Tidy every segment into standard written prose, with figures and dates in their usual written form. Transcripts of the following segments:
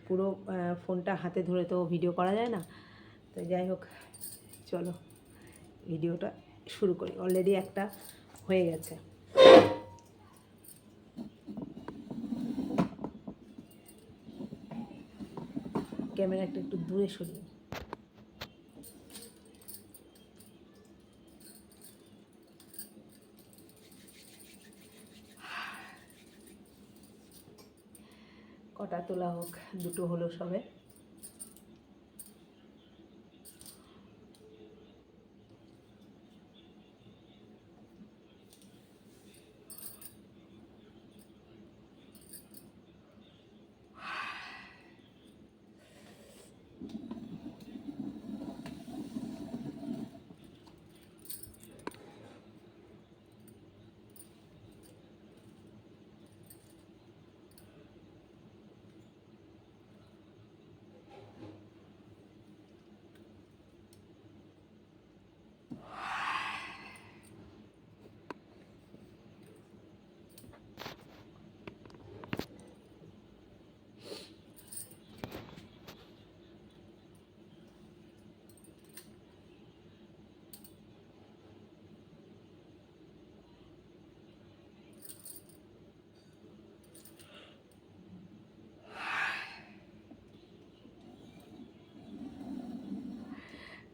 পুরো ফোনটা হাতে ধরে তো ভিডিও করা যায় না। তো যাই হোক, চলো ভিডিওটা শুরু করি। অলরেডি একটা হয়ে গেছে। ক্যামেরাটা একটু দূরে সরিয়ে। কটা তোলা হোক, দুটো হলো সবে।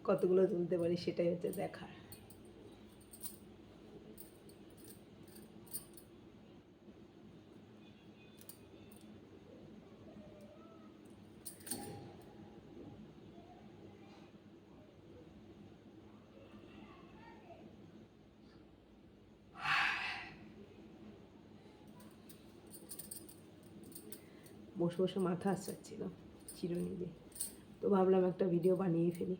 কতগুলো তুলতে পারি সেটাই হচ্ছে দেখার। বসে বসে মাথা আসছিল চিরুনি দিয়ে, তো ভাবলাম একটা ভিডিও বানিয়ে ফেলি।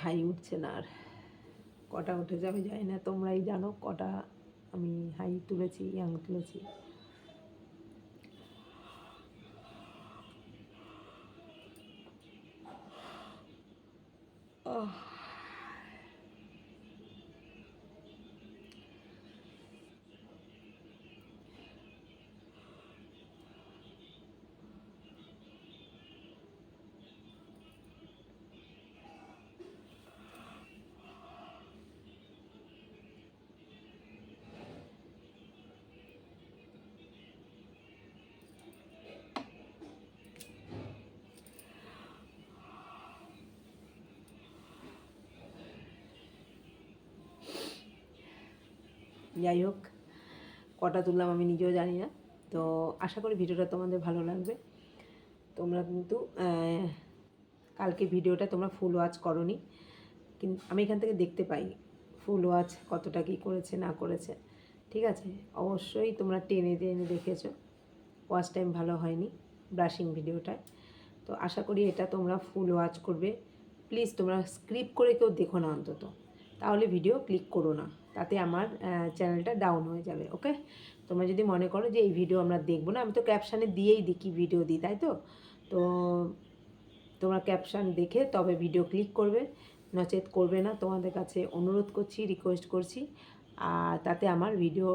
হাই উঠছে না আর। কটা উঠে যাবে জানি না, তোমরাই জানো কটা আমি হাই তুলেছি, ইয়াং তুলেছি। যাই হোক, কটা তুললাম আমি নিজেও জানি না। তো আশা করি ভিডিওটা তোমাদের ভালো লাগবে। তোমরা কিন্তু কালকে ভিডিওটা তোমরা ফুল ওয়াচ করোনি, কিন্তু আমি এখান থেকে দেখতে পাই ফুল ওয়াচ কতটা কী করেছে না করেছে। ঠিক আছে, অবশ্যই তোমরা টেনে টেনে দেখেছো, ওয়াচ টাইম ভালো হয়নি ব্রাশিং ভিডিওটায়। তো আশা করি এটা তোমরা ফুল ওয়াচ করবে। প্লিজ তোমরা স্ক্রিপ্ট করে কেউ দেখো না অন্তত, তাহলে ভিডিও ক্লিক করো না, তাতে আমার চ্যানেলটা ডাউন হয়ে যাবে। ওকে, তোমরা যদি মনে করো যে এই ভিডিও আমরা দেখবো না, আমি তো ক্যাপশানে দিয়েই দিই কি ভিডিও দিই, তাই তো। তো তোমরা ক্যাপশান দেখে তবে ভিডিও ক্লিক করবে, নচেত করবে না। তোমাদের কাছে অনুরোধ করছি, রিকোয়েস্ট করছি, আর তাতে আমার ভিডিও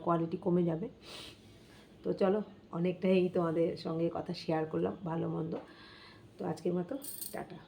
কোয়ালিটি কমে যাবে। তো চলো, অনেকটাই তোমাদের সঙ্গে কথা শেয়ার করলাম ভালো মন্দ। তো আজকের মতো টাটা।